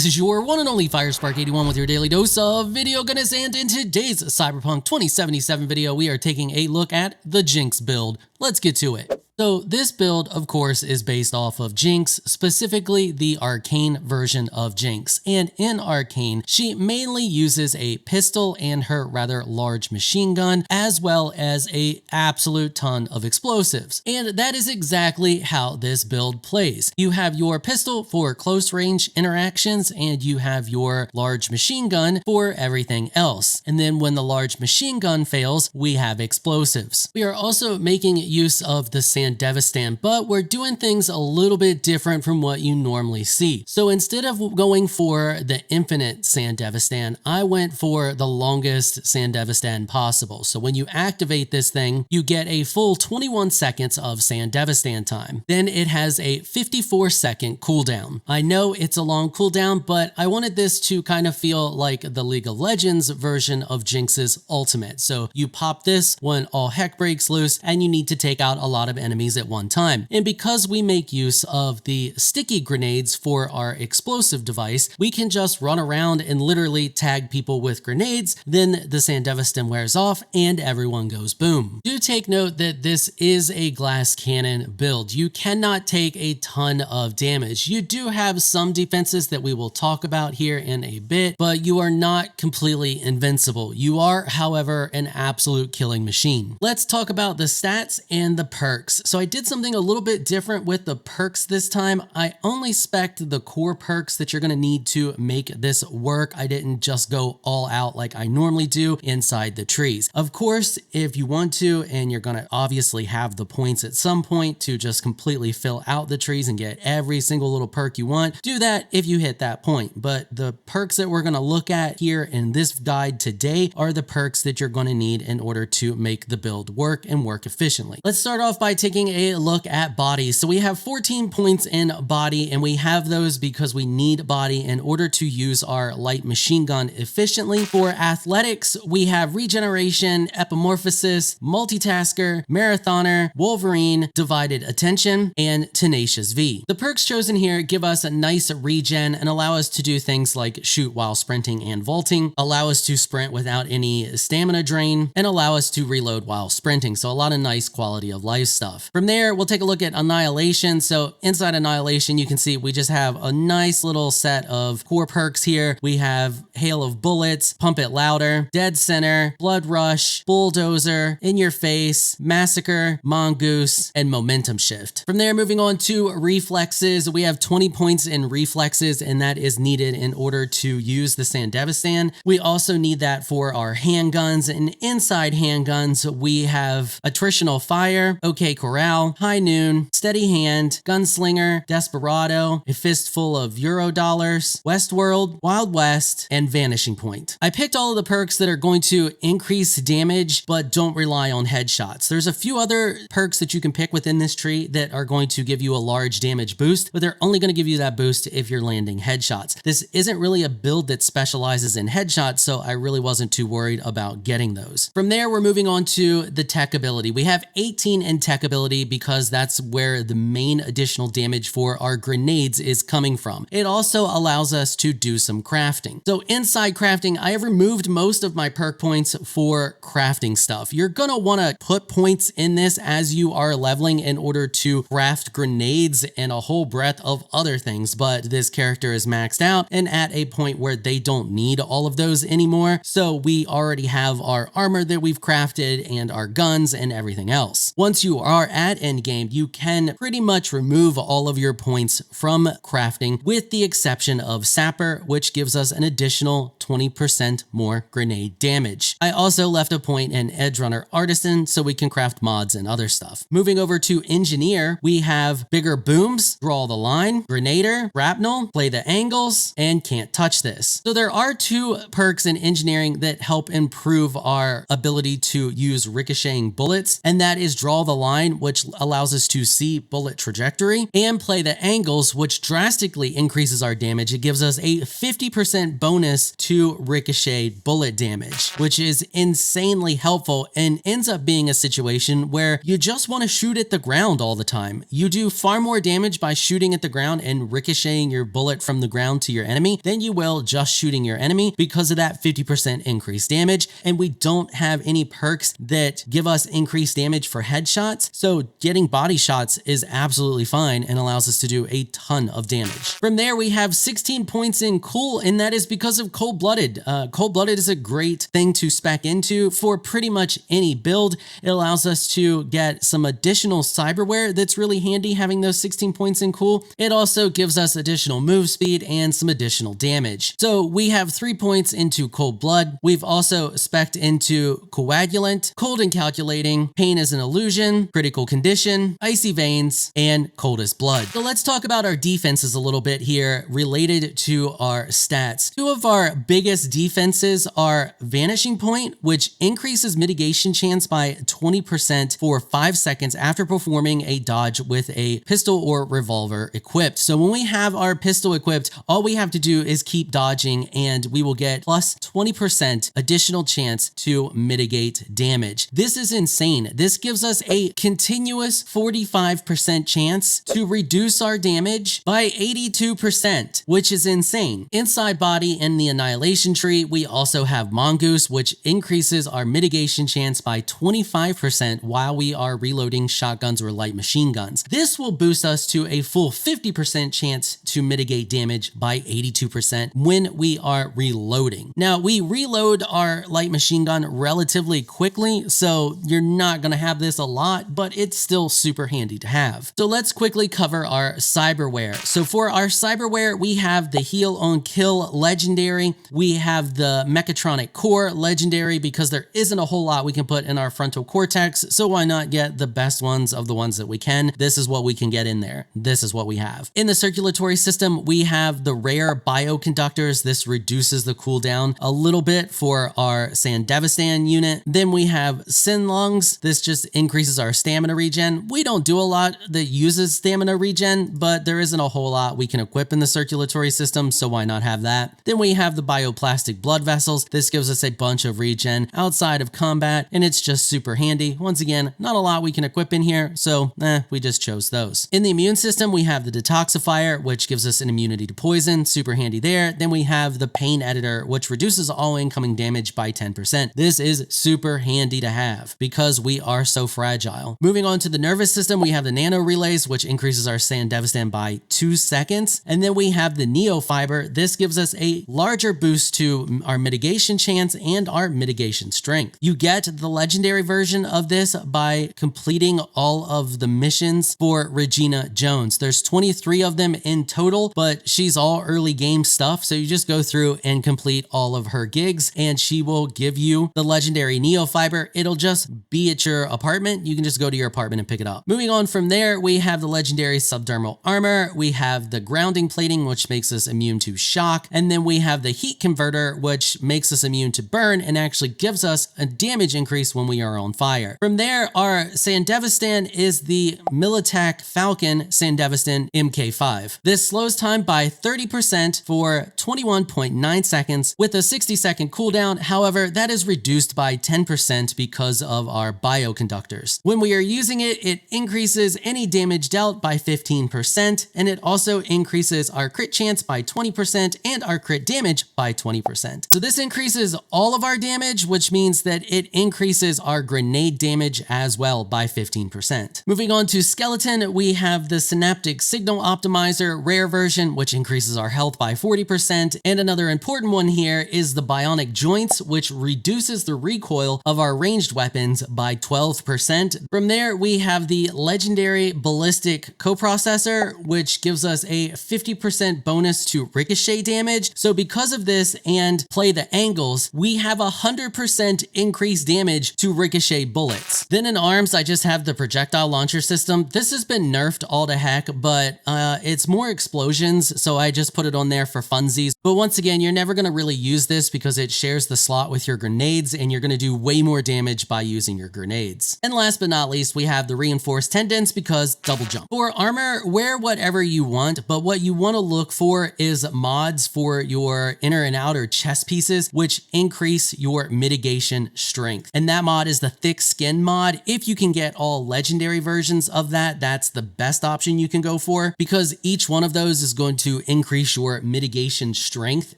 This is your one and only 𝐈𝐸𝐻81 with your daily dose of video goodness, and in today's Cyberpunk 2077 video, we are taking a look at the Jinx build. Let's get to it. So this build, of course, is based off of Jinx, specifically the Arcane version of Jinx. And in Arcane, she mainly uses a pistol and her rather large machine gun, as well as a absolute ton of explosives. And that is exactly how this build plays. You have your pistol for close range interactions, and you have your large machine gun for everything else. And then when the large machine gun fails, we have explosives. We are also making use of the 𝐷𝐸𝐻, but we're doing things a little bit different from what you normally see. So instead of going for the infinite 𝐷𝐸𝐻, I went for the longest 𝐷𝐸𝐻 possible. So when you activate this thing, you get a full 21 seconds of 𝐷𝐸𝐻 time. Then it has a 54-second cooldown. I know it's a long cooldown, but I wanted this to kind of feel like the League of Legends version of Jinx's ultimate. So you pop this when all heck breaks loose and you need to take out a lot of enemies at one time. And because we make use of the sticky grenades for our explosive device, we can just run around and literally tag people with grenades, then the 𝐷𝐸𝐻 wears off and everyone goes boom. Do take note that this is a glass cannon build. You cannot take a ton of damage. You do have some defenses that we will talk about here in a bit, but you are not completely invincible. You are, however, an absolute killing machine. Let's talk about the stats and the perks. So I did something a little bit different with the perks this time. I only spec'd the core perks that you're going to need to make this work. I didn't just go all out like I normally do inside the trees. Of course, if you want to, and you're going to obviously have the points at some point to just completely fill out the trees and get every single little perk you want, do that if you hit that point. But the perks that we're going to look at here in this guide today are the perks that you're going to need in order to make the build work and work efficiently. Let's start off by taking a look at body. So we have 14 points in body, and we have those because we need body in order to use our light machine gun efficiently. For athletics, we have regeneration, epimorphosis, multitasker, marathoner, Wolverine, divided attention, and tenacious V. The perks chosen here give us a nice regen and allow us to do things like shoot while sprinting and vaulting, allow us to sprint without any stamina drain, and allow us to reload while sprinting. So a lot of nice quality of life stuff. From there, we'll take a look at Annihilation. So inside Annihilation, you can see we just have a nice little set of core perks here. We have Hail of Bullets, Pump It Louder, Dead Center, Blood Rush, Bulldozer, In Your Face, Massacre, Mongoose, and Momentum Shift. From there, moving on to reflexes, we have 20 points in reflexes, and that is needed in order to use the 𝐷𝐸𝐻. We also need that for our handguns, and inside handguns, we have Attritional Fire, OK Corral, High Noon, Steady Hand, Gunslinger, Desperado, A Fistful of Eurodollars, Westworld, Wild West, and Vanishing Point. I picked all of the perks that are going to increase damage, but don't rely on headshots. There's a few other perks that you can pick within this tree that are going to give you a large damage boost, but they're only going to give you that boost if you're landing headshots. This isn't really a build that specializes in headshots, so I really wasn't too worried about getting those. From there, we're moving on to the tech ability. We have 18 in tech ability because that's where the main additional damage for our grenades is coming from. It also allows us to do some crafting. So inside crafting, I have removed most of my perk points for crafting stuff. You're gonna wanna put points in this as you are leveling in order to craft grenades and a whole breadth of other things, but this character is maxed out and at a point where they don't need all of those anymore. So we already have our armor that we've crafted and our guns and everything else. Once you are at endgame, you can pretty much remove all of your points from crafting with the exception of Sapper, which gives us an additional 20% more grenade damage. I also left a point in Edgerunner Artisan so we can craft mods and other stuff. Moving over to Engineer, we have Bigger Booms, Draw the Line, Grenader, Grapnel, Play the Angles, and Can't Touch This. So there are two perks in Engineering that help improve our ability to use ricocheting bullets, and that is Draw the Line, which allows us to see bullet trajectory, and Play the Angles, which drastically increases our damage. It gives us a 50% bonus to to ricochet bullet damage, which is insanely helpful and ends up being a situation where you just want to shoot at the ground all the time. You do far more damage by shooting at the ground and ricocheting your bullet from the ground to your enemy than you will just shooting your enemy because of that 50% increased damage. And we don't have any perks that give us increased damage for headshots, so getting body shots is absolutely fine and allows us to do a ton of damage. From there, we have 16 points in cool, and that is because of Cold-Blooded. Cold-Blooded is a great thing to spec into for pretty much any build. It allows us to get some additional cyberware that's really handy having those 16 points in cool. It also gives us additional move speed and some additional damage. So we have 3 points into Cold Blood. We've also spec'd into Coagulant, Cold and Calculating, Pain as an Illusion, Critical Condition, Icy Veins, and Cold as Blood. So let's talk about our defenses a little bit here related to our stats. Two of our biggest defenses are Vanishing Point, which increases mitigation chance by 20% for 5 seconds after performing a dodge with a pistol or revolver equipped. So when we have our pistol equipped, all we have to do is keep dodging and we will get plus 20% additional chance to mitigate damage. This is insane. This gives us a continuous 45% chance to reduce our damage by 82%, which is insane. Inside Body and the Annihilation Tree, we also have Mongoose, which increases our mitigation chance by 25% while we are reloading shotguns or light machine guns. This will boost us to a full 50% chance to mitigate damage by 82% when we are reloading. Now, we reload our light machine gun relatively quickly, so you're not going to have this a lot, but it's still super handy to have. So let's quickly cover our cyberware. So for our cyberware, we have the Heal on Kill legendary. We have the Mechatronic Core legendary because there isn't a whole lot we can put in our frontal cortex, so why not get the best ones of the ones that we can? This is what we can get in there. This is what we have. In the circulatory system, we have the rare bioconductors. This reduces the cooldown a little bit for our Sandevistan unit. Then we have Sin Lungs. This just increases our stamina regen. We don't do a lot that uses stamina regen, but there isn't a whole lot we can equip in the circulatory system, so why not have that? Then we have the bioplastic blood vessels. This gives us a bunch of regen outside of combat, and it's just super handy. Once again, not a lot we can equip in here, so we just chose those. In the immune system, we have the detoxifier, which gives us an immunity to poison, super handy there. Then we have the pain editor, which reduces all incoming damage by 10%. This is super handy to have because we are so fragile. Moving on to the nervous system, we have the nano relays, which increases our Sandevistan by 2 seconds. And then we have the Neofiber. This gives us a larger boost to our mitigation chance and our mitigation strength. You get the legendary version of this by completing all of the missions for Regina Jones. There's 23 of them in total, but she's all early game stuff. So you just go through and complete all of her gigs and she will give you the legendary Neofiber. It'll just be at your apartment. You can just go to your apartment and pick it up. Moving on from there, we have the legendary subdermal armor. We have the grounding plating, which makes us immune to shock. And then we have the heat converter, which makes us immune to burn and actually gives us a damage increase when we are on fire. From there, our Sandevistan is the Militech Falcon Sandevistan MK5. This slows time by 30% for 21.9 seconds with a 60-second cooldown. However, that is reduced by 10% because of our bioconductors. When we are using it, it increases any damage dealt by 15%, and it also increases our crit chance by 20% and our crit damage by 20%. So this increases all of our damage, which means that it increases our grenade damage as well by 15%. Moving on to skeleton, we have the Synaptic Signal Optimizer rare version, which increases our health by 40%. And another important one here is the Bionic Joints, which reduces the recoil of our ranged weapons by 12%. From there, we have the legendary Ballistic Coprocessor, which gives us a 50% bonus to ricochet damage. So because of this and play the angles, we have 100% increased damage to ricochet bullets. Then in arms, I just have the projectile launcher system. This has been nerfed all to heck, but it's more explosions, so I just put it on there for funsies. But once again, you're never going to really use this because it shares the slot with your grenades, and you're going to do way more damage by using your grenades. And last but not least, we have the reinforced tendons because double jump. For armor, wear whatever you want, but what you want to look for is mods for your inner and outer chest pieces, which increase your mitigation strength. And that mod is the thick skin mod. If you can get all legendary versions of that, that's the best option you can go for, because each one of those is going to increase your mitigation strength,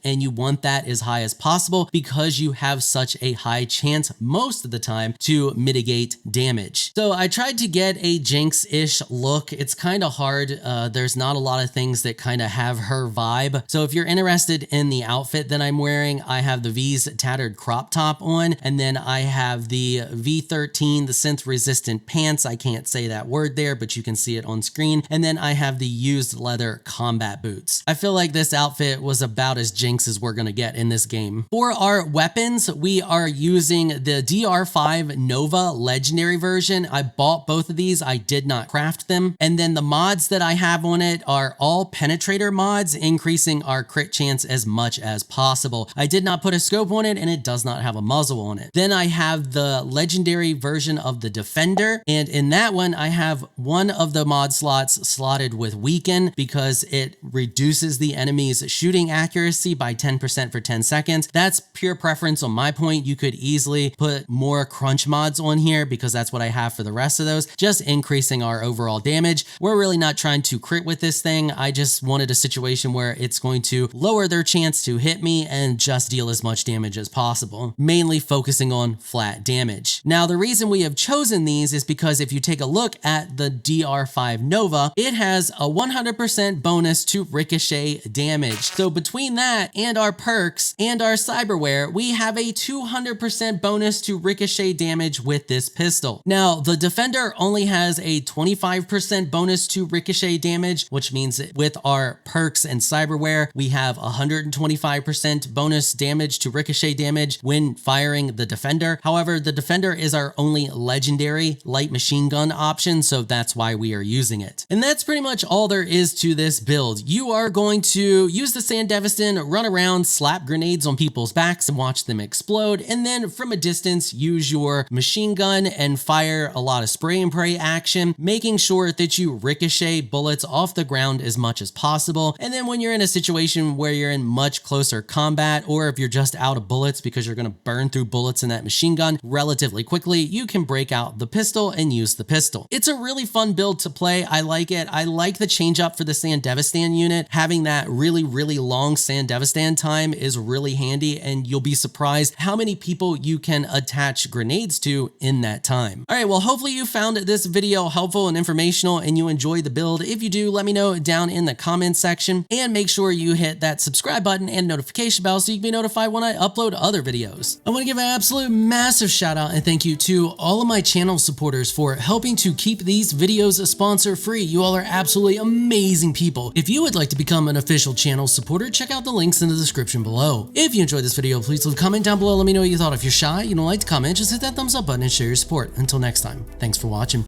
and you want that as high as possible because you have such a high chance most of the time to mitigate damage. So I tried to get a Jinx-ish look. It's kind of hard. There's not a lot of things that kind of have her vibe. So if you're interested in the outfit that I'm wearing, I have the V's tattered crop top on, and then I have the V13, the synth resistant pants. I can't say that word there, but you can see it on screen. And then I have the used leather combat boots. I feel like this outfit was about as Jinx as we're gonna get in this game. For our weapons, we are using the DR5 Nova legendary version. I bought both of these. I did not craft them. And then the mods that I have on it are all penetrator mods, increasing our crit chance as much as possible. I did not put a scope on it, and it does not have a muzzle on it. Then I have the legendary version of the Defender, and in that one I have one of the mod slots slotted with weaken because it reduces the enemy's shooting accuracy by 10% for 10 seconds. That's pure preference on my point. You could easily put more crunch mods on here because that's what I have for the rest of those, just increasing our overall damage. We're really not trying to crit with this thing. I just wanted a situation where it's going to lower their chance to hit me and just deal as much damage as possible, mainly focusing on flat damage. Now, the reason we have chosen these is because if you take a look at the DR5 Nova, it has a 100% bonus to ricochet damage. So between that and our perks and our cyberware, we have a 200% bonus to ricochet damage with this pistol. Now, the Defender only has a 25% bonus to ricochet damage, which means that with our perks and cyberware, we have 125% bonus damage to ricochet damage when firing the Defender. However, the Defender is our only legendary light machine gun option, so that's why we are using it. And that's pretty much all there is to this build. You are going to use the Sandevistan, run around, slap grenades on people's backs and watch them explode, and then from a distance use your machine gun and fire a lot of spray and pray action, making sure that you ricochet bullets off the ground as much as possible. And then when you're in a situation where you're in much closer combat, or if you're just out of bullets because you're going to burn through bullets in that machine gun relatively quickly, you can break out the pistol and use the pistol. It's a really fun build to play. I like it. I like the change up for the Sandevistan unit. Having that really long Sandevistan time is really handy, and you'll be surprised how many people you can attach grenades to in that time. All right, well, hopefully you found this video helpful and informational and you enjoyed the build. If you do, let me know down in the comments section, and make sure you hit that subscribe button and notification bell so you can be notified when I upload other videos. I want to give an absolute massive shout out and thank you to all of my channel supporters for helping to keep these videos sponsor free. You all are absolutely amazing people. If you would like to become an official channel supporter, check out the links in the description below. If you enjoyed this video, please leave a comment down below. Let me know what you thought. If you're shy, you don't like to comment, just hit that thumbs up button and share your support. Until next time, thanks for watching.